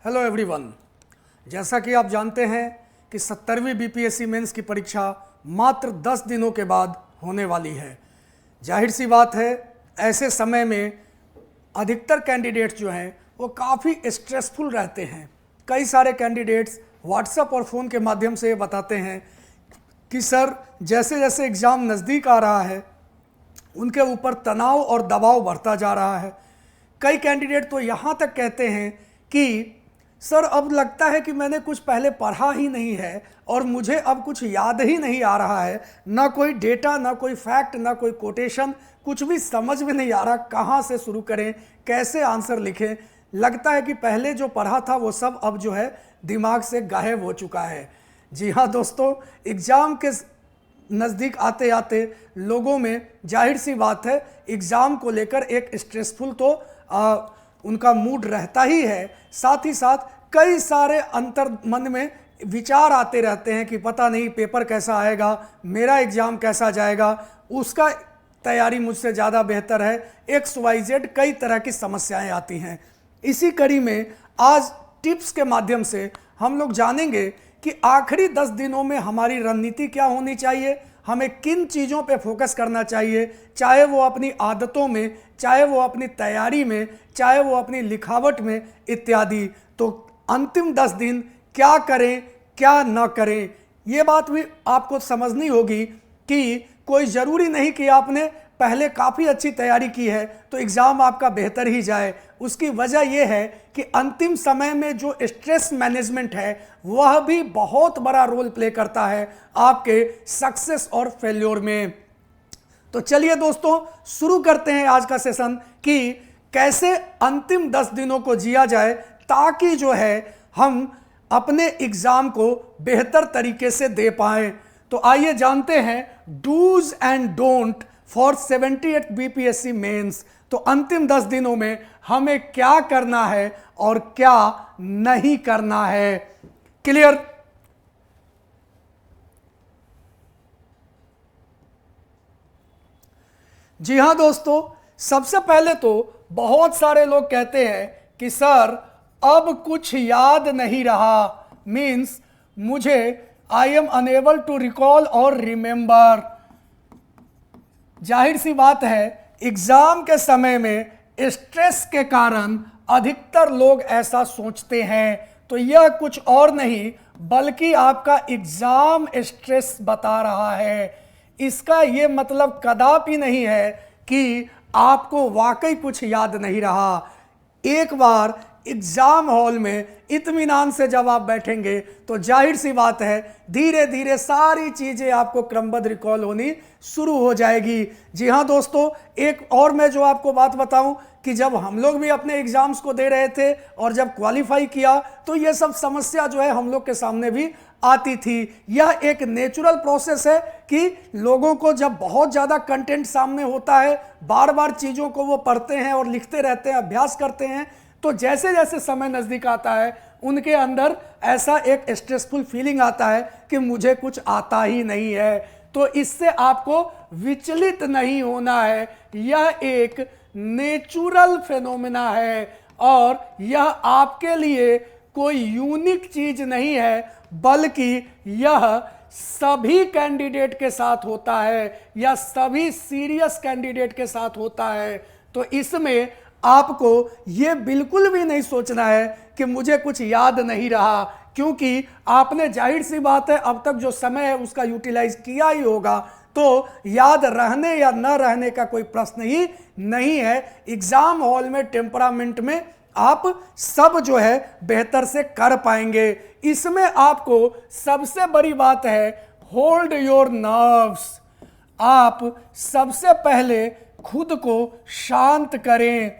Hello everyone. जैसा कि आप जानते हैं कि 70वीं बीपीएससी मेंस की परीक्षा मात्र 10 दिनों के बाद होने वाली है। जाहिर सी बात है, ऐसे समय में अधिकतर कैंडिडेट्स जो हैं वो काफ़ी स्ट्रेसफुल रहते हैं। कई सारे कैंडिडेट्स व्हाट्सएप और फ़ोन के माध्यम से ये बताते हैं कि सर जैसे जैसे एग्ज़ाम नज़दीक आ रहा है उनके ऊपर तनाव और दबाव बढ़ता जा रहा है। कई कैंडिडेट तो यहाँ तक कहते हैं कि सर अब लगता है कि मैंने कुछ पहले पढ़ा ही नहीं है और मुझे अब कुछ याद ही नहीं आ रहा है, ना कोई डेटा, ना कोई फैक्ट, ना कोई कोटेशन, कुछ भी समझ में नहीं आ रहा, कहाँ से शुरू करें, कैसे आंसर लिखें। लगता है कि पहले जो पढ़ा था वो सब अब जो है दिमाग से गायब हो चुका है। जी हाँ दोस्तों, एग्ज़ाम के नज़दीक आते आते लोगों में जाहिर सी बात है एग्ज़ाम को लेकर एक स्ट्रेसफुल तो उनका मूड रहता ही है। साथ ही साथ कई सारे अंतर मन में विचार आते रहते हैं कि पता नहीं पेपर कैसा आएगा, मेरा एग्ज़ाम कैसा जाएगा, उसका तैयारी मुझसे ज़्यादा बेहतर है, XYZ कई तरह की समस्याएं आती हैं। इसी कड़ी में आज टिप्स के माध्यम से हम लोग जानेंगे कि आखिरी 10 दिनों में हमारी रणनीति क्या होनी चाहिए, हमें किन चीज़ों पे फोकस करना चाहिए, चाहे वो अपनी आदतों में, चाहे वो अपनी तैयारी में, चाहे वो अपनी लिखावट में इत्यादि। तो अंतिम 10 दिन क्या करें क्या ना करें, ये बात भी आपको समझनी होगी कि कोई ज़रूरी नहीं कि आपने पहले काफ़ी अच्छी तैयारी की है तो एग्ज़ाम आपका बेहतर ही जाए। उसकी वजह यह है कि अंतिम समय में जो स्ट्रेस मैनेजमेंट है वह भी बहुत बड़ा रोल प्ले करता है आपके सक्सेस और फेल्योर में। तो चलिए दोस्तों, शुरू करते हैं आज का सेशन कि कैसे अंतिम 10 दिनों को जिया जाए ताकि जो है हम अपने एग्ज़ाम को बेहतर तरीके से दे पाएँ। तो आइए जानते हैं dos and don't for 78 BPSC mains. तो अंतिम 10 दिनों में हमें क्या करना है और क्या नहीं करना है। क्लियर? जी हाँ दोस्तों, सबसे पहले तो बहुत सारे लोग कहते हैं कि सर अब कुछ याद नहीं रहा, मीन्स मुझे I am unable to recall और रिमेंबर। जाहिर सी बात है एग्ज़ाम के समय में स्ट्रेस के कारण अधिकतर लोग ऐसा सोचते हैं। तो यह कुछ और नहीं बल्कि आपका एग्ज़ाम स्ट्रेस बता रहा है। इसका ये मतलब कदापि नहीं है कि आपको वाकई कुछ याद नहीं रहा। एक बार एग्ज़ाम हॉल में इत्मीनान से जब आप बैठेंगे तो जाहिर सी बात है धीरे धीरे सारी चीज़ें आपको क्रमबद्ध रिकॉल होनी शुरू हो जाएगी। जी हाँ दोस्तों, एक और मैं जो आपको बात बताऊं कि जब हम लोग भी अपने एग्ज़ाम्स को दे रहे थे और जब क्वालिफाई किया तो ये सब समस्या जो है हम लोग के सामने भी आती थी। यह एक नेचुरल प्रोसेस है कि लोगों को जब बहुत ज़्यादा कंटेंट सामने होता है, बार बार चीज़ों को वो पढ़ते हैं और लिखते रहते हैं, अभ्यास करते हैं, तो जैसे जैसे समय नज़दीक आता है उनके अंदर ऐसा एक स्ट्रेसफुल फीलिंग आता है कि मुझे कुछ आता ही नहीं है। तो इससे आपको विचलित नहीं होना है। यह एक नेचुरल फेनोमेना है और यह आपके लिए कोई यूनिक चीज़ नहीं है, बल्कि यह सभी कैंडिडेट के साथ होता है या सभी सीरियस कैंडिडेट के साथ होता है। तो इसमें आपको ये बिल्कुल भी नहीं सोचना है कि मुझे कुछ याद नहीं रहा, क्योंकि आपने जाहिर सी बात है अब तक जो समय है उसका यूटिलाइज किया ही होगा। तो याद रहने या न रहने का कोई प्रश्न ही नहीं है। एग्ज़ाम हॉल में टेम्परामेंट में आप सब जो है बेहतर से कर पाएंगे। इसमें आपको सबसे बड़ी बात है होल्ड योर नर्व्स। आप सबसे पहले खुद को शांत करें,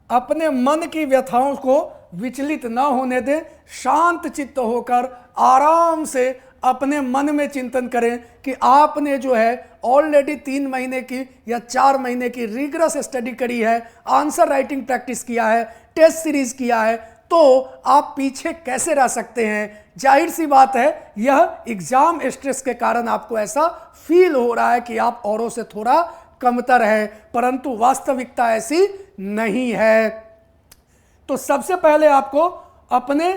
अपने मन की व्यथाओं को विचलित ना होने दें, शांत चित्त होकर आराम से अपने मन में चिंतन करें कि आपने जो है ऑलरेडी 3 महीने की या 4 महीने की रिगरस स्टडी करी है, आंसर राइटिंग प्रैक्टिस किया है, टेस्ट सीरीज किया है, तो आप पीछे कैसे रह सकते हैं। जाहिर सी बात है यह एग्जाम स्ट्रेस के कारण आपको ऐसा फील हो रहा है कि आप औरों से थोड़ा कमतर है, परंतु वास्तविकता ऐसी नहीं है। तो सबसे पहले आपको अपने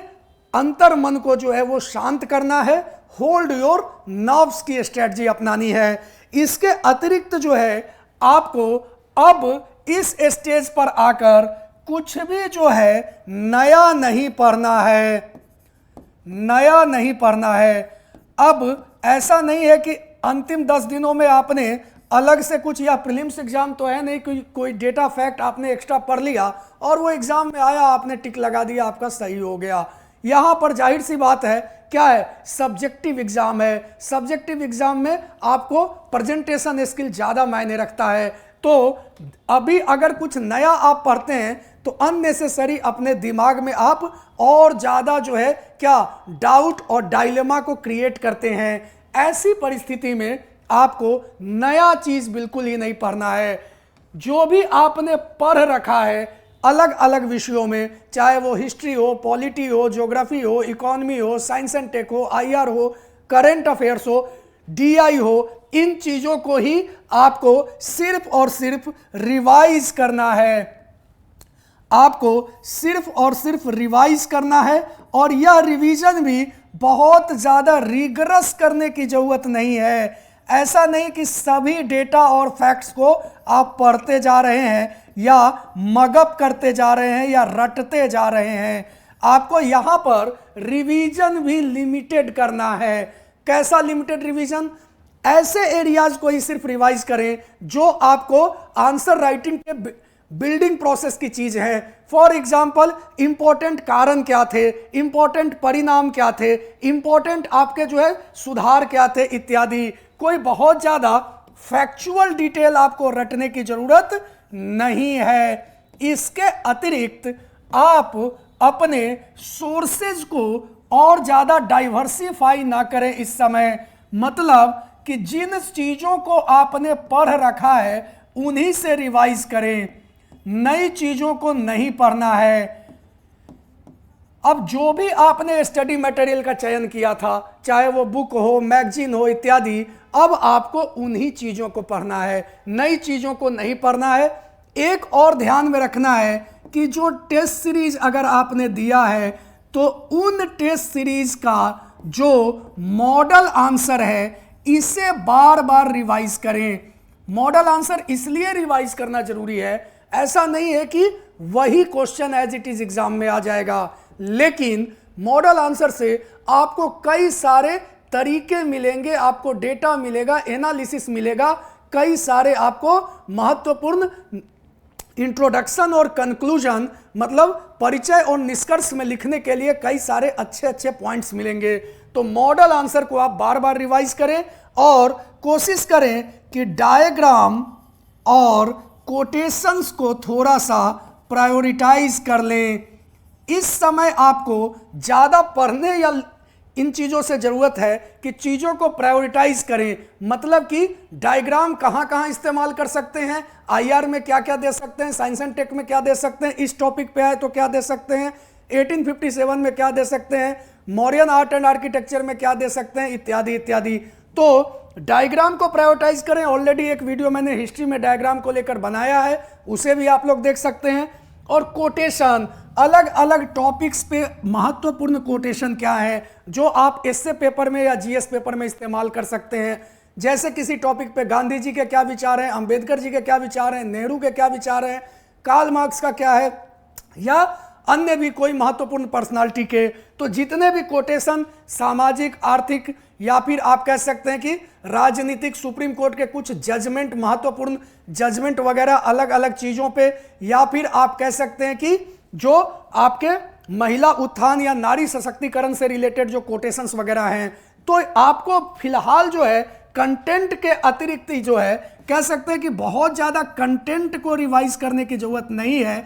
अंतर मन को जो है वो शांत करना है, होल्ड योर नर्व्स की स्ट्रेटजी अपनानी है। इसके अतिरिक्त जो है आपको अब इस स्टेज पर आकर कुछ भी जो है नया नहीं पढ़ना है, नया नहीं पढ़ना है। अब ऐसा नहीं है कि अंतिम 10 दिनों में आपने अलग से कुछ, या प्रीलिम्स एग्जाम तो है नहीं कोई डेटा फैक्ट आपने एक्स्ट्रा पढ़ लिया और वो एग्जाम में आया, आपने टिक लगा दिया, आपका सही हो गया। यहां पर जाहिर सी बात है क्या है, सब्जेक्टिव एग्जाम है। सब्जेक्टिव एग्जाम में आपको प्रेजेंटेशन स्किल ज्यादा मायने रखता है। तो अभी अगर कुछ नया आप पढ़ते हैं तो अननेसेसरी अपने दिमाग में आप और ज्यादा जो है क्या डाउट और डायलेमा को क्रिएट करते हैं। ऐसी परिस्थिति में आपको नया चीज बिल्कुल ही नहीं पढ़ना है। जो भी आपने पढ़ रखा है अलग अलग विषयों में, चाहे वो हिस्ट्री हो, पॉलिटी हो, ज्योग्राफी हो, इकोनॉमी हो, साइंस एंड टेक हो, आईआर हो, करंट अफेयर्स हो, डीआई हो, इन चीजों को ही आपको सिर्फ और सिर्फ रिवाइज करना है। आपको सिर्फ और सिर्फ रिवाइज करना है और यह रिवीजन भी बहुत ज्यादा रिगरस करने की जरूरत नहीं है। ऐसा नहीं कि सभी डेटा और फैक्ट्स को आप पढ़ते जा रहे हैं या मगअप करते जा रहे हैं या रटते जा रहे हैं। आपको यहां पर रिवीजन भी लिमिटेड करना है। कैसा लिमिटेड रिवीजन? ऐसे एरियाज को ही सिर्फ रिवाइज करें जो आपको आंसर राइटिंग के बिल्डिंग प्रोसेस की चीज है। फॉर एग्जाम्पल, इंपॉर्टेंट कारण क्या थे, इंपॉर्टेंट परिणाम क्या थे, इंपॉर्टेंट आपके जो है सुधार क्या थे इत्यादि। कोई बहुत ज्यादा फैक्चुअल डिटेल आपको रटने की जरूरत नहीं है। इसके अतिरिक्त आप अपने सोर्सेज को और ज्यादा डाइवर्सिफाई ना करें इस समय। मतलब कि जिन चीजों को आपने पढ़ रखा है उन्हीं से रिवाइज करें, नई चीजों को नहीं पढ़ना है। अब जो भी आपने स्टडी मटेरियल का चयन किया था, चाहे वो बुक हो, मैगजीन हो इत्यादि, अब आपको उन्हीं चीजों को पढ़ना है, नई चीजों को नहीं पढ़ना है। एक और ध्यान में रखना है कि जो टेस्ट सीरीज अगर आपने दिया है तो उन टेस्ट सीरीज का जो मॉडल आंसर है इसे बार बार रिवाइज करें। मॉडल आंसर इसलिए रिवाइज करना जरूरी है, ऐसा नहीं है कि वही question as it is exam में आ जाएगा, लेकिन मॉडल आंसर से आपको कई सारे तरीके मिलेंगे, आपको डेटा मिलेगा, एनालिसिस मिलेगा, कई सारे आपको महत्वपूर्ण इंट्रोडक्शन और कंक्लूजन, मतलब परिचय और निष्कर्ष में लिखने के लिए कई सारे अच्छे अच्छे पॉइंट्स मिलेंगे। तो मॉडल आंसर को आप बार बार रिवाइज करें और कोशिश करें कि डायग्राम और कोटेशंस को थोड़ा सा प्रायोरिटाइज कर लें। इस समय आपको ज़्यादा पढ़ने या इन चीज़ों से ज़रूरत है कि चीज़ों को प्रायोरिटाइज करें। मतलब कि डायग्राम कहाँ कहाँ इस्तेमाल कर सकते हैं, आईआर में क्या क्या दे सकते हैं, साइंस एंड टेक में क्या दे सकते हैं, इस टॉपिक पे है तो क्या दे सकते हैं, 1857 में क्या दे सकते हैं, मौर्यन आर्ट एंड आर्किटेक्चर में क्या दे सकते हैं इत्यादि इत्यादि। तो डायग्राम को प्रायोरिटाइज करें। ऑलरेडी एक वीडियो मैंने हिस्ट्री में डायग्राम को लेकर बनाया है, उसे भी आप लोग देख सकते हैं। और कोटेशन, अलग अलग टॉपिक्स पे महत्वपूर्ण कोटेशन क्या है जो आप एसए पेपर में या जीएस पेपर में इस्तेमाल कर सकते हैं। जैसे किसी टॉपिक पे गांधी जी के क्या विचार हैं, अंबेडकर जी के क्या विचार हैं, नेहरू के क्या विचार हैं, कार्ल मार्क्स का क्या है, या अन्य भी कोई महत्वपूर्ण पर्सनालिटी के। तो जितने भी कोटेशन सामाजिक, आर्थिक या फिर आप कह सकते हैं कि राजनीतिक, सुप्रीम कोर्ट के कुछ जजमेंट, महत्वपूर्ण जजमेंट वगैरह अलग अलग चीज़ों पे, या फिर आप कह सकते हैं कि जो आपके महिला उत्थान या नारी सशक्तिकरण से रिलेटेड जो कोटेशंस वगैरह हैं, तो आपको फिलहाल जो है कंटेंट के अतिरिक्त ही जो है कह सकते हैं कि बहुत ज़्यादा कंटेंट को रिवाइज करने की जरूरत नहीं है,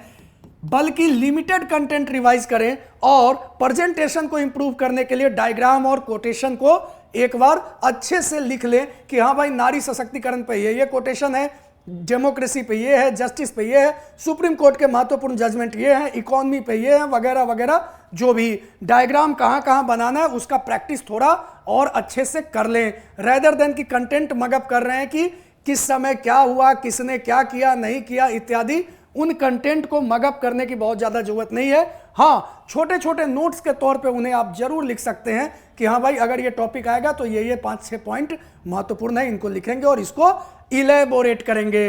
बल्कि लिमिटेड कंटेंट रिवाइज करें और प्रेजेंटेशन को इंप्रूव करने के लिए डायग्राम और कोटेशन को एक बार अच्छे से लिख लें कि हाँ भाई, नारी सशक्तिकरण पे ये कोटेशन है, डेमोक्रेसी पे ये है, जस्टिस पे ये है, सुप्रीम कोर्ट के महत्वपूर्ण जजमेंट ये है, इकोनॉमी पे ये है, वगैरह वगैरह। जो भी डायग्राम कहाँ कहाँ बनाना है उसका प्रैक्टिस थोड़ा और अच्छे से कर लें, रेदर देन कि कंटेंट मगअप कर रहे हैं कि किस समय क्या हुआ, किसने क्या किया नहीं किया इत्यादि। उन कंटेंट को मगअप करने की बहुत ज़्यादा जरूरत नहीं है। हाँ, छोटे छोटे नोट्स के तौर पे उन्हें आप जरूर लिख सकते हैं कि हाँ भाई अगर ये टॉपिक आएगा तो ये 5-6 पॉइंट महत्वपूर्ण है, इनको लिखेंगे और इसको इलेबोरेट करेंगे।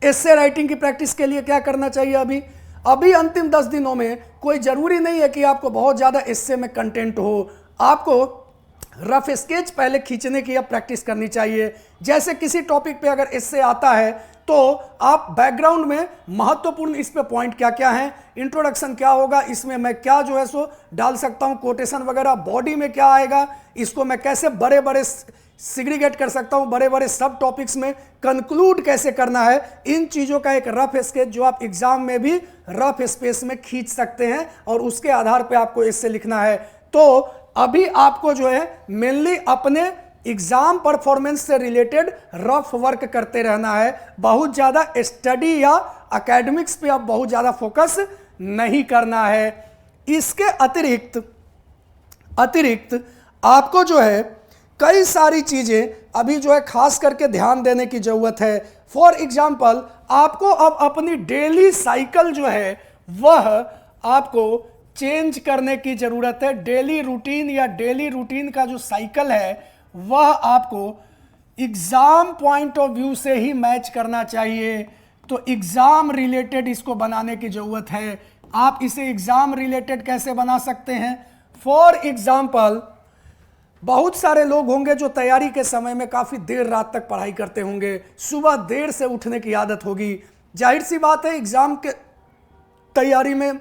एस्से राइटिंग की प्रैक्टिस के लिए क्या करना चाहिए? अभी अंतिम 10 दिनों में कोई जरूरी नहीं है कि आपको बहुत ज्यादा एस्से में कंटेंट हो, आपको रफ स्केच पहले खींचने की अब प्रैक्टिस करनी चाहिए। जैसे किसी टॉपिक पे अगर एस्से आता है तो आप बैकग्राउंड में महत्वपूर्ण इस पे पॉइंट क्या क्या हैं, इंट्रोडक्शन क्या होगा, इसमें मैं क्या जो है सो डाल सकता हूं, कोटेशन वगैरह, बॉडी में क्या आएगा, इसको मैं कैसे बड़े बड़े सिग्रीगेट कर सकता हूं, बड़े बड़े सब टॉपिक्स में कंक्लूड कैसे करना है, इन चीजों का एक रफ स्केच जो आप एग्जाम में भी रफ स्पेस में खींच सकते हैं और उसके आधार पर आपको इससे लिखना है। तो अभी आपको जो है मेनली अपने एग्जाम परफॉर्मेंस से रिलेटेड रफ वर्क करते रहना है, बहुत ज्यादा स्टडी या एकेडमिक्स पे अब बहुत ज्यादा फोकस नहीं करना है। इसके अतिरिक्त आपको जो है कई सारी चीजें अभी जो है खास करके ध्यान देने की जरूरत है। फॉर एग्जाम्पल आपको अब अपनी डेली साइकिल जो है वह आपको चेंज करने की जरूरत है। डेली रूटीन या डेली रूटीन का जो साइकिल है वह आपको एग्जाम पॉइंट ऑफ व्यू से ही मैच करना चाहिए। तो एग्जाम रिलेटेड इसको बनाने की जरूरत है। आप इसे एग्जाम रिलेटेड कैसे बना सकते हैं? फॉर एग्जाम्पल बहुत सारे लोग होंगे जो तैयारी के समय में काफी देर रात तक पढ़ाई करते होंगे, सुबह देर से उठने की आदत होगी। जाहिर सी बात है एग्जाम के तैयारी में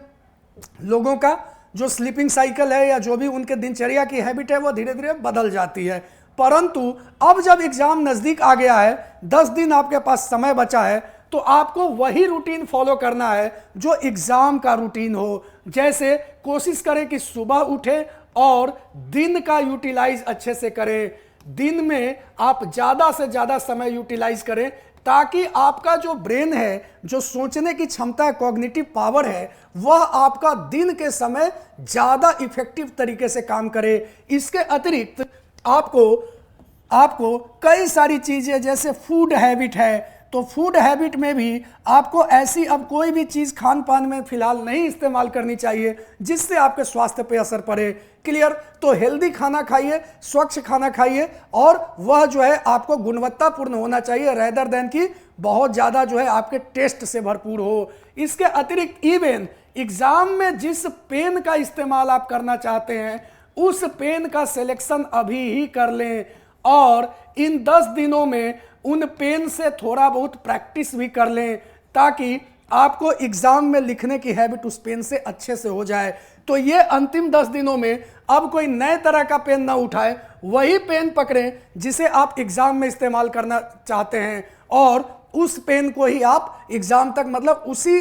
लोगों का जो स्लीपिंग साइकिल है या जो भी उनके दिनचर्या की हैबिट है वो धीरे धीरे बदल जाती है। परंतु अब जब एग्जाम नजदीक आ गया है, 10 दिन आपके पास समय बचा है, तो आपको वही रूटीन फॉलो करना है जो एग्जाम का रूटीन हो। जैसे कोशिश करें कि सुबह उठे और दिन का यूटिलाइज अच्छे से करें, दिन में आप ज्यादा से ज्यादा समय यूटिलाइज करें ताकि आपका जो ब्रेन है, जो सोचने की क्षमता है, कॉग्निटिव पावर है, वह आपका दिन के समय ज्यादा इफेक्टिव तरीके से काम करे। इसके अतिरिक्त आपको कई सारी चीजें जैसे फूड हैबिट है, तो फूड हैबिट में भी आपको ऐसी अब कोई भी चीज खान पान में फिलहाल नहीं इस्तेमाल करनी चाहिए जिससे आपके स्वास्थ्य पे असर पड़े। क्लियर? तो हेल्दी खाना खाइए, स्वच्छ खाना खाइए और वह जो है आपको गुणवत्तापूर्ण होना चाहिए रेदर देन कि बहुत ज्यादा जो है आपके टेस्ट से भरपूर हो। इसके अतिरिक्त इवन एग्जाम में जिस पेन का इस्तेमाल आप करना चाहते हैं उस पेन का सिलेक्शन अभी ही कर लें और इन 10 दिनों में उन पेन से थोड़ा बहुत प्रैक्टिस भी कर लें ताकि आपको एग्जाम में लिखने की हैबिट उस पेन से अच्छे से हो जाए। तो ये अंतिम 10 दिनों में अब कोई नए तरह का पेन ना उठाए, वही पेन पकड़ें जिसे आप एग्जाम में इस्तेमाल करना चाहते हैं और उस पेन को ही आप एग्जाम तक, मतलब उसी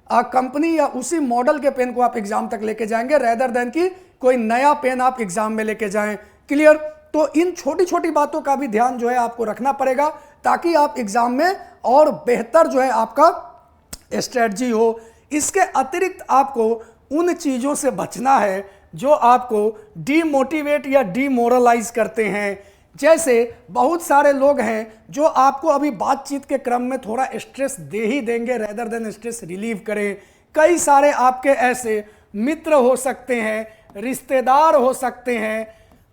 कंपनी या उसी मॉडल के पेन को आप एग्जाम तक लेके जाएंगे रेदर देन कि कोई नया पेन आप एग्जाम में लेके जाएं। क्लियर? तो इन छोटी छोटी बातों का भी ध्यान जो है आपको रखना पड़ेगा ताकि आप एग्जाम में और बेहतर जो है आपका स्ट्रेटजी हो। इसके अतिरिक्त आपको उन चीजों से बचना है जो आपको डीमोटिवेट या डीमोरलाइज करते हैं। जैसे बहुत सारे लोग हैं जो आपको अभी बातचीत के क्रम में थोड़ा स्ट्रेस दे ही देंगे रेदर देन स्ट्रेस रिलीव करें। कई सारे आपके ऐसे मित्र हो सकते हैं, रिश्तेदार हो सकते हैं,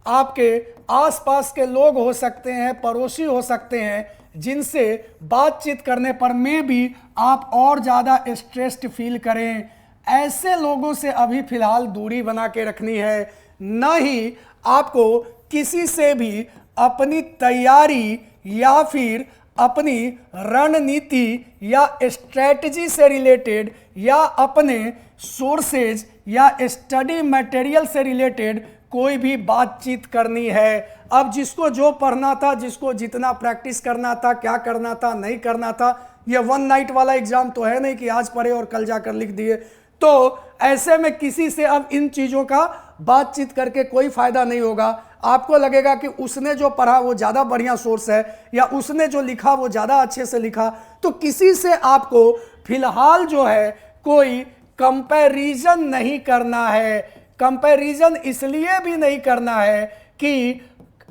आपके आसपास के लोग हो सकते हैं, पड़ोसी हो सकते हैं जिनसे बातचीत करने पर में भी आप और ज़्यादा स्ट्रेस्ड फील करें। ऐसे लोगों से अभी फिलहाल दूरी बना के रखनी है। न ही आपको किसी से भी अपनी तैयारी या फिर अपनी रणनीति या स्ट्रेटजी से रिलेटेड या अपने सोर्सेज या स्टडी मटेरियल से रिलेटेड कोई भी बातचीत करनी है। अब जिसको जो पढ़ना था, जिसको जितना प्रैक्टिस करना था, क्या करना था, नहीं करना था, ये 1 नाइट वाला एग्जाम तो है नहीं कि आज पढ़े और कल जाकर लिख दिए। तो ऐसे में किसी से अब इन चीज़ों का बातचीत करके कोई फायदा नहीं होगा। आपको लगेगा कि उसने जो पढ़ा वो ज़्यादा बढ़िया सोर्स है या उसने जो लिखा वो ज़्यादा अच्छे से लिखा। तो किसी से आपको फिलहाल जो है कोई कंपैरिजन नहीं करना है। कंपैरिजन इसलिए भी नहीं करना है कि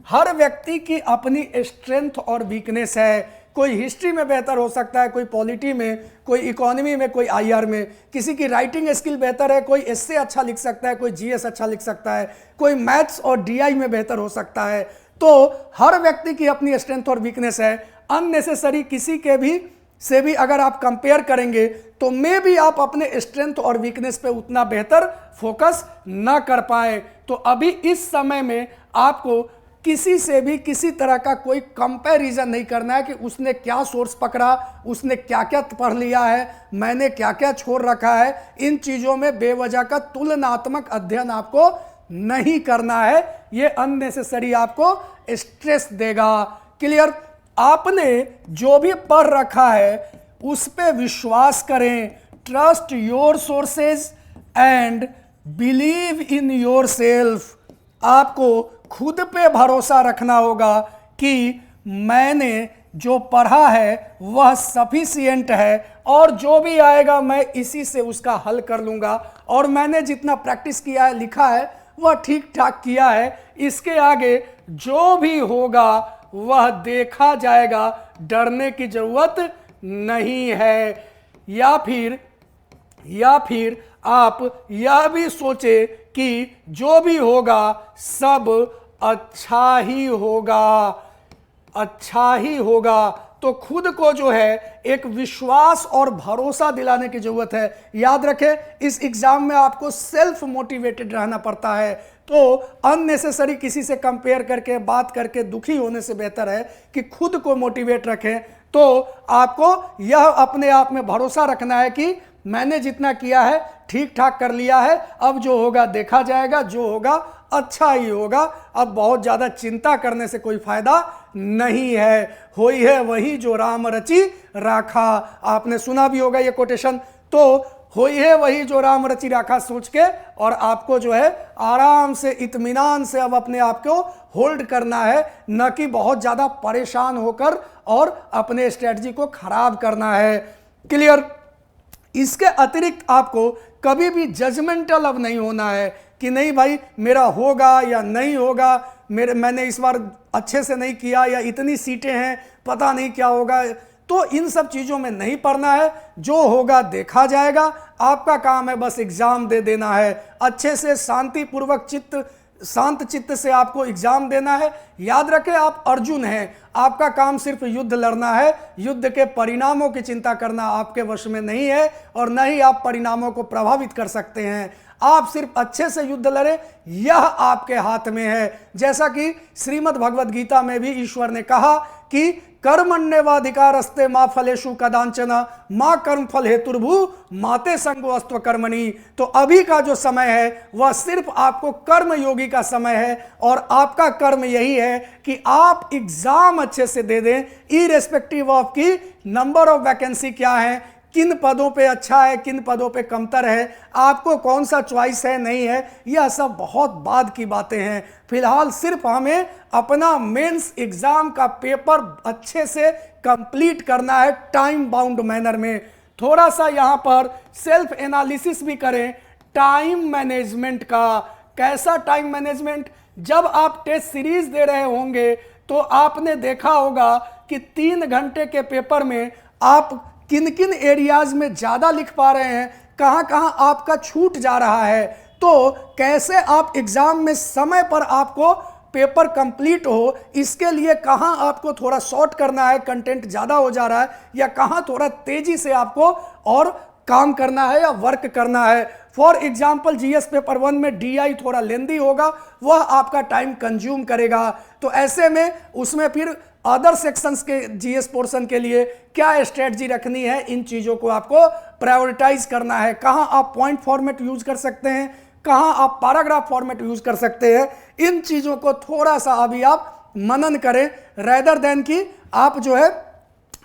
हर व्यक्ति की अपनी स्ट्रेंथ और वीकनेस है। कोई हिस्ट्री में बेहतर हो सकता है, कोई पॉलिटी में, कोई इकोनॉमी में, कोई आईआर में। किसी की राइटिंग स्किल बेहतर है, कोई एस्से अच्छा लिख सकता है, कोई जीएस अच्छा लिख सकता है, कोई मैथ्स और डीआई में बेहतर हो सकता है। तो हर व्यक्ति की अपनी स्ट्रेंथ और वीकनेस है। अननेसेसरी किसी के भी से भी अगर आप कंपेयर करेंगे तो मे भी आप अपने स्ट्रेंथ और वीकनेस पे उतना बेहतर फोकस ना कर पाए। तो अभी इस समय में आपको किसी से भी किसी तरह का कोई कंपैरिजन नहीं करना है कि उसने क्या सोर्स पकड़ा, उसने क्या क्या पढ़ लिया है, मैंने क्या क्या छोड़ रखा है। इन चीज़ों में बेवजह का तुलनात्मक अध्ययन आपको नहीं करना है, ये अननेसेसरी आपको स्ट्रेस देगा। क्लियर? आपने जो भी पढ़ रखा है उस पे विश्वास करें। Trust your sources and believe in your self. आपको खुद पे भरोसा रखना होगा कि मैंने जो पढ़ा है वह सफिशिएंट है और जो भी आएगा मैं इसी से उसका हल कर लूँगा, और मैंने जितना प्रैक्टिस किया है, लिखा है, वह ठीक ठाक किया है। इसके आगे जो भी होगा वह देखा जाएगा, डरने की जरूरत नहीं है। या फिर आप यह भी सोचे कि जो भी होगा सब अच्छा ही होगा, अच्छा ही होगा। तो खुद को जो है एक विश्वास और भरोसा दिलाने की जरूरत है। याद रखें, इस एग्जाम में आपको सेल्फ मोटिवेटेड रहना पड़ता है। तो अननेसेसरी किसी से कंपेयर करके, बात करके दुखी होने से बेहतर है कि खुद को मोटिवेट रखें। तो आपको यह अपने आप में भरोसा रखना है कि मैंने जितना किया है ठीक ठाक कर लिया है, अब जो होगा देखा जाएगा, जो होगा अच्छा ही होगा। अब बहुत ज़्यादा चिंता करने से कोई फायदा नहीं है। होई है वही जो राम रचि राखा। आपने सुना भी होगा ये कोटेशन। तो होई है वही जो राम रचि राखा सोच के, और आपको जो है आराम से, इत्मीनान से अब अपने आप को होल्ड करना है, न कि बहुत ज़्यादा परेशान होकर और अपने स्ट्रेटजी को खराब करना है। क्लियर? इसके अतिरिक्त आपको कभी भी जजमेंटल अब नहीं होना है कि नहीं भाई मेरा होगा या नहीं होगा, मैंने इस बार अच्छे से नहीं किया, या इतनी सीटें हैं पता नहीं क्या होगा। तो इन सब चीज़ों में नहीं पढ़ना है। जो होगा देखा जाएगा। आपका काम है बस एग्ज़ाम दे देना है, अच्छे से शांतिपूर्वक शांत चित्त से आपको एग्जाम देना है। याद रखें, आप अर्जुन हैं, आपका काम सिर्फ युद्ध लड़ना है। युद्ध के परिणामों की चिंता करना आपके वश में नहीं है, और न ही आप परिणामों को प्रभावित कर सकते हैं। आप सिर्फ अच्छे से युद्ध लड़े, यह आपके हाथ में है। जैसा कि श्रीमद् भगवद गीता में भी ईश्वर ने कहा कि कर्मण्येवाधिकारस्ते मा फलेषु कदांचन मा कर्म फल हेतुर्भु माते संगो अस्त्व कर्मणि। तो अभी का जो समय है वह सिर्फ आपको कर्म योगी का समय है, और आपका कर्म यही है कि आप एग्जाम अच्छे से दे दें, इरेस्पेक्टिव ऑफ की नंबर ऑफ वैकेंसी क्या है, किन पदों पे अच्छा है, किन पदों पे कमतर है, आपको कौन सा चॉइस है, नहीं है, यह सब बहुत बाद की बातें हैं। फिलहाल सिर्फ हमें अपना मेंस एग्जाम का पेपर अच्छे से कंप्लीट करना है, टाइम बाउंड मैनर में। थोड़ा सा यहाँ पर सेल्फ एनालिसिस भी करें टाइम मैनेजमेंट का। कैसा टाइम मैनेजमेंट? जब आप टेस्ट सीरीज दे रहे होंगे तो आपने देखा होगा कि 3 घंटे के पेपर में आप किन किन एरियाज में ज़्यादा लिख पा रहे हैं, कहाँ कहाँ आपका छूट जा रहा है। तो कैसे आप एग्ज़ाम में समय पर आपको पेपर कंप्लीट हो, इसके लिए कहाँ आपको थोड़ा शॉर्ट करना है, कंटेंट ज़्यादा हो जा रहा है, या कहाँ थोड़ा तेज़ी से आपको और काम करना है या वर्क करना है। फॉर एग्जाम्पल जीएस पेपर 1 में डीआई थोड़ा लेंदी होगा, वह आपका टाइम कंज्यूम करेगा। तो ऐसे में उसमें फिर अदर सेक्शंस के जीएस पोर्शन के लिए क्या स्ट्रेटजी रखनी है, इन चीज़ों को आपको प्रायोरिटाइज करना है। कहाँ आप पॉइंट फॉर्मेट यूज कर सकते हैं, कहाँ आप पैराग्राफ फॉर्मेट यूज कर सकते हैं, इन चीज़ों को थोड़ा सा अभी आप मनन करें, रेदर देन कि आप जो है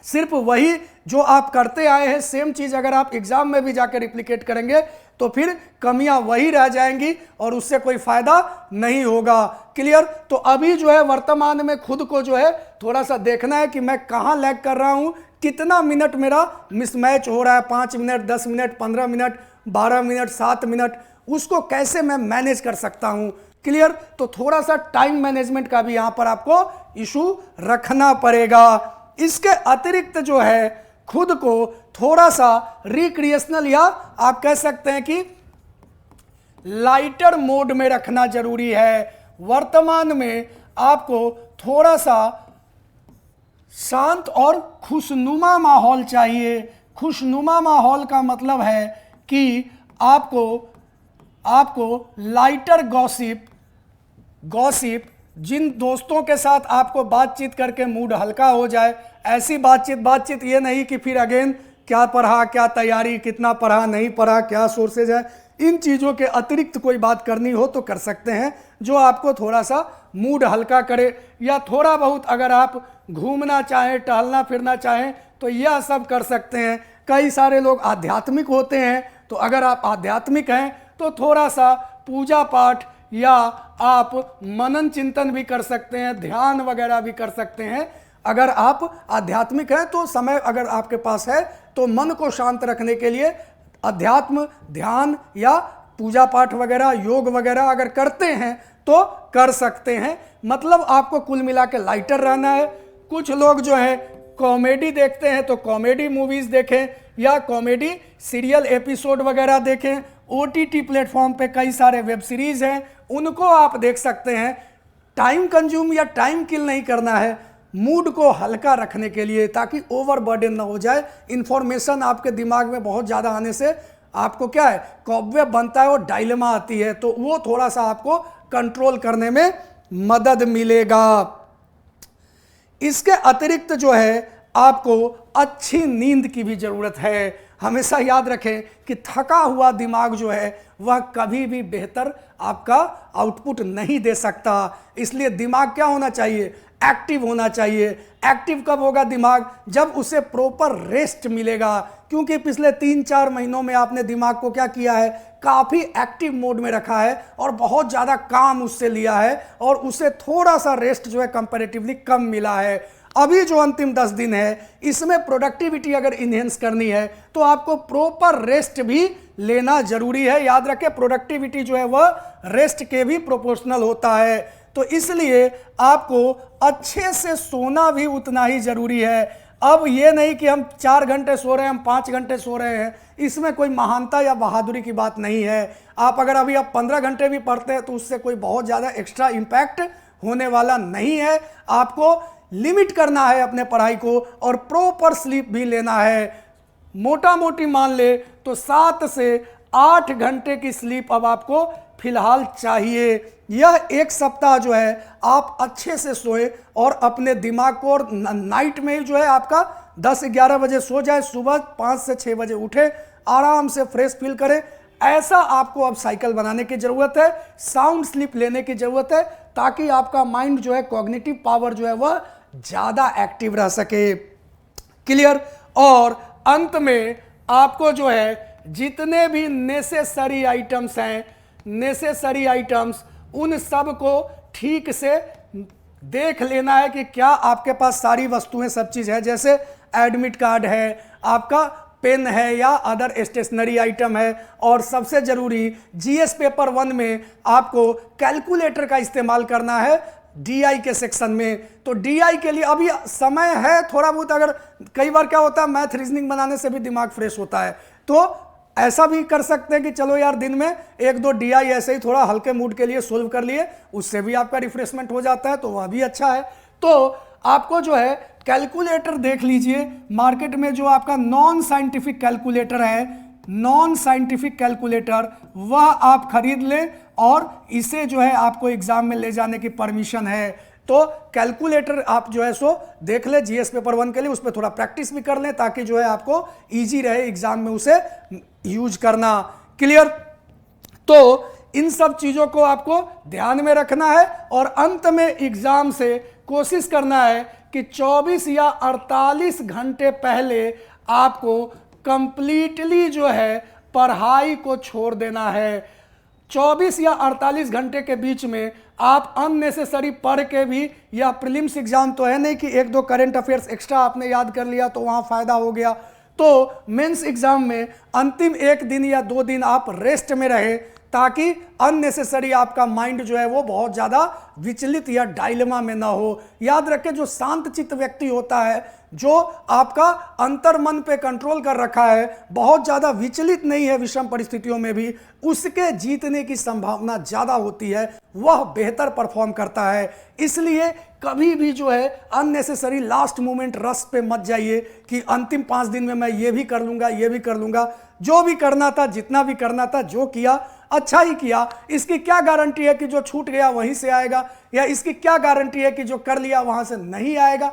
सिर्फ वही जो आप करते आए हैं सेम चीज़ अगर आप एग्जाम में भी जाकर रिप्लिकेट करेंगे तो फिर कमियां वही रह जाएंगी और उससे कोई फायदा नहीं होगा। क्लियर? तो अभी जो है वर्तमान में खुद को जो है थोड़ा सा देखना है कि मैं कहाँ लैग कर रहा हूँ, कितना मिनट मेरा मिसमैच हो रहा है, 5 minute, 10 minute, 15 minute, 12 minute, 7 minute, उसको कैसे मैं मैनेज कर सकता हूँ। क्लियर? तो थोड़ा सा टाइम मैनेजमेंट का भी यहाँ पर आपको इशू रखना पड़ेगा। इसके अतिरिक्त जो है खुद को थोड़ा सा रिक्रिएशनल या आप कह सकते हैं कि लाइटर मोड में रखना जरूरी है। वर्तमान में आपको थोड़ा सा शांत और खुशनुमा माहौल चाहिए। खुशनुमा माहौल का मतलब है कि आपको लाइटर गॉसिप जिन दोस्तों के साथ आपको बातचीत करके मूड हल्का हो जाए, ऐसी बातचीत ये नहीं कि फिर अगेन क्या पढ़ा, क्या तैयारी, कितना पढ़ा, नहीं पढ़ा, क्या सोर्सेज है, इन चीज़ों के अतिरिक्त कोई बात करनी हो तो कर सकते हैं जो आपको थोड़ा सा मूड हल्का करे। या थोड़ा बहुत अगर आप घूमना चाहें, टहलना फिरना चाहें तो यह सब कर सकते हैं। कई सारे लोग आध्यात्मिक होते हैं, तो अगर आप आध्यात्मिक हैं तो थोड़ा सा पूजा पाठ या आप मनन चिंतन भी कर सकते हैं, ध्यान वगैरह भी कर सकते हैं। अगर आप आध्यात्मिक हैं तो समय अगर आपके पास है तो मन को शांत रखने के लिए अध्यात्म, ध्यान या पूजा पाठ वगैरह, योग वगैरह अगर करते हैं तो कर सकते हैं। मतलब आपको कुल मिला के लाइटर रहना है। कुछ लोग जो है कॉमेडी देखते हैं तो कॉमेडी मूवीज़ देखें या कॉमेडी सीरियल एपिसोड वगैरह देखें। OTT प्लेटफॉर्म पे कई सारे वेब सीरीज़ हैं, उनको आप देख सकते हैं। टाइम कंज्यूम या टाइम किल नहीं करना है, मूड को हल्का रखने के लिए, ताकि ओवर बर्डन ना हो जाए। इंफॉर्मेशन आपके दिमाग में बहुत ज़्यादा आने से आपको क्या है, कॉबवेब बनता है और डायलेमा आती है, तो वो थोड़ा सा आपको कंट्रोल करने में मदद मिलेगा। इसके अतिरिक्त जो है आपको अच्छी नींद की भी ज़रूरत है। हमेशा याद रखें कि थका हुआ दिमाग जो है वह कभी भी बेहतर आपका आउटपुट नहीं दे सकता। इसलिए दिमाग क्या होना चाहिए, एक्टिव होना चाहिए। एक्टिव कब होगा दिमाग, जब उसे प्रॉपर रेस्ट मिलेगा। क्योंकि पिछले 3-4 महीनों में आपने दिमाग को क्या किया है, काफ़ी एक्टिव मोड में रखा है और बहुत ज़्यादा काम उससे लिया है और उसे थोड़ा सा रेस्ट जो है कंपैरेटिवली कम मिला है। अभी जो अंतिम 10 दिन है इसमें प्रोडक्टिविटी अगर इन्हेंस करनी है तो आपको प्रॉपर रेस्ट भी लेना जरूरी है। याद रखें, प्रोडक्टिविटी जो है वह रेस्ट के भी प्रोपोर्शनल होता है। तो इसलिए आपको अच्छे से सोना भी उतना ही जरूरी है। अब ये नहीं कि हम 4 घंटे सो रहे हैं, हम 5 घंटे सो रहे हैं, इसमें कोई महानता या बहादुरी की बात नहीं है। आप अगर अभी आप 15 घंटे भी पढ़ते हैं तो उससे कोई बहुत ज़्यादा एक्स्ट्रा इम्पैक्ट होने वाला नहीं है। आपको लिमिट करना है अपने पढ़ाई को और प्रॉपर स्लीप भी लेना है। मोटा मोटी मान ले तो 7 से 8 घंटे की स्लीप अब आपको फिलहाल चाहिए। यह एक सप्ताह जो है आप अच्छे से सोए और अपने दिमाग को, और नाइट में ही जो है आपका 10-11 बजे सो जाए, सुबह 5 से 6 बजे उठे, आराम से फ्रेश फील करें। ऐसा आपको अब साइकिल बनाने की ज़रूरत है, साउंड स्लीप लेने की ज़रूरत है, ताकि आपका माइंड जो है, कॉग्निटिव पावर जो है वह ज़्यादा एक्टिव रह सके। क्लियर। और अंत में आपको जो है जितने भी नेसेसरी आइटम्स हैं, नेसेसरी आइटम्स, उन सब को ठीक से देख लेना है कि क्या आपके पास सारी वस्तुएं, सब चीज़ है। जैसे एडमिट कार्ड है, आपका पेन है या अदर स्टेशनरी आइटम है, और सबसे ज़रूरी GS पेपर 1 में आपको कैलकुलेटर का इस्तेमाल करना है DI के सेक्शन में। तो DI के लिए अभी समय है थोड़ा बहुत। अगर कई बार क्या होता है, मैथ रीजनिंग बनाने से भी दिमाग फ्रेश होता है, तो ऐसा भी कर सकते हैं कि चलो यार दिन में 1-2 DI ऐसे ही थोड़ा हल्के मूड के लिए सोल्व कर लिए, उससे भी आपका रिफ्रेशमेंट हो जाता है, तो वह भी अच्छा है। तो आपको जो है कैलकुलेटर देख लीजिए, मार्केट में जो आपका नॉन साइंटिफिक कैलकुलेटर है, नॉन साइंटिफिक कैलकुलेटर, वह आप खरीद लें और इसे जो है आपको एग्जाम में ले जाने की परमिशन है। तो कैलकुलेटर आप जो है सो देख ले GS पेपर 1 के लिए, उस पर थोड़ा प्रैक्टिस भी कर लें ताकि जो है आपको इजी रहे एग्जाम में उसे यूज करना। क्लियर। तो इन सब चीज़ों को आपको ध्यान में रखना है और अंत में एग्जाम से कोशिश करना है कि 24 या 48 घंटे पहले आपको कंप्लीटली जो है पढ़ाई को छोड़ देना है। 24 या 48 घंटे के बीच में आप अननेसेसरी पढ़ के भी, या प्रीलिम्स एग्जाम तो है नहीं कि 1-2 करंट अफेयर्स एक्स्ट्रा आपने याद कर लिया तो वहाँ फ़ायदा हो गया। तो मेंस एग्जाम में अंतिम 1 दिन या 2 दिन आप रेस्ट में रहे ताकि अननेसेसरी आपका माइंड जो है वो बहुत ज़्यादा विचलित या डायलेमा में ना हो। याद रखें, जो शांत चित्त व्यक्ति होता है, जो आपका अंतर्मन पे कंट्रोल कर रखा है, बहुत ज़्यादा विचलित नहीं है विषम परिस्थितियों में भी, उसके जीतने की संभावना ज़्यादा होती है, वह बेहतर परफॉर्म करता है। इसलिए कभी भी जो है अननेसेसरी लास्ट मोमेंट रश पे मत जाइए कि अंतिम 5 दिन में मैं ये भी कर लूँगा, ये भी कर लूँगा। जो भी करना था, जितना भी करना था, जो किया अच्छा ही किया। इसकी क्या गारंटी है कि जो छूट गया वहीं से आएगा, या इसकी क्या गारंटी है कि जो कर लिया वहाँ से नहीं आएगा।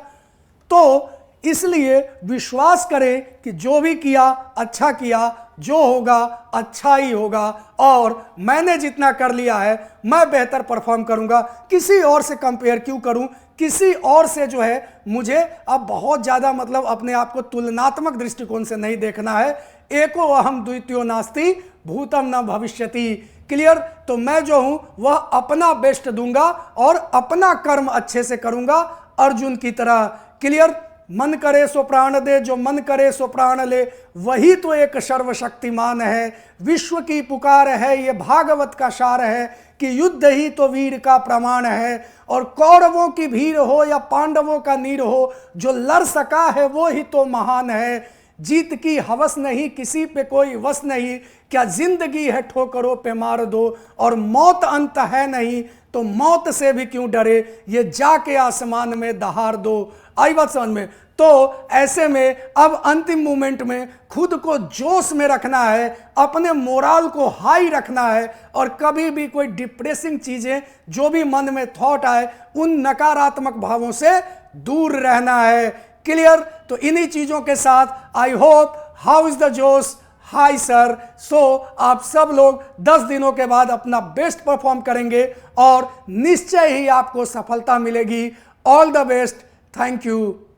तो इसलिए विश्वास करें कि जो भी किया अच्छा किया, जो होगा अच्छा ही होगा, और मैंने जितना कर लिया है मैं बेहतर परफॉर्म करूंगा। किसी और से कंपेयर क्यों करूं, किसी और से जो है मुझे अब बहुत ज़्यादा मतलब अपने आप को तुलनात्मक दृष्टिकोण से नहीं देखना है। एको अहम द्वितीयो नास्ति भूतम न भविष्यति। क्लियर? तो मैं जो हूं वह अपना बेस्ट दूंगा और अपना कर्म अच्छे से करूंगा, अर्जुन की तरह। क्लियर? मन करे सो प्राण दे, जो मन करे सो प्राण ले, वही तो एक सर्वशक्तिमान है। विश्व की पुकार है, ये भागवत का सार है कि युद्ध ही तो वीर का प्रमाण है। और कौरवों की भीड़ हो या पांडवों का नीर हो, जो लड़ सका है वो ही तो महान है। जीत की हवस नहीं, किसी पे कोई वस नहीं, क्या जिंदगी है ठोकरों पे मार दो, और मौत अंत है नहीं तो मौत से भी क्यों डरे, ये जाके आसमान में दहाड़ दो। आई बात समझ में? तो ऐसे में अब अंतिम मोमेंट में खुद को जोश में रखना है, अपने मोराल को हाई रखना है, और कभी भी कोई डिप्रेसिंग चीजें जो भी मन में थॉट आए उन नकारात्मक भावों से दूर रहना है। क्लियर? तो इन्हीं चीजों के साथ I hope how is the जोश, हाय सर। सो आप सब लोग 10 दिनों के बाद अपना बेस्ट परफॉर्म करेंगे और निश्चय ही आपको सफलता मिलेगी। All the best. Thank you.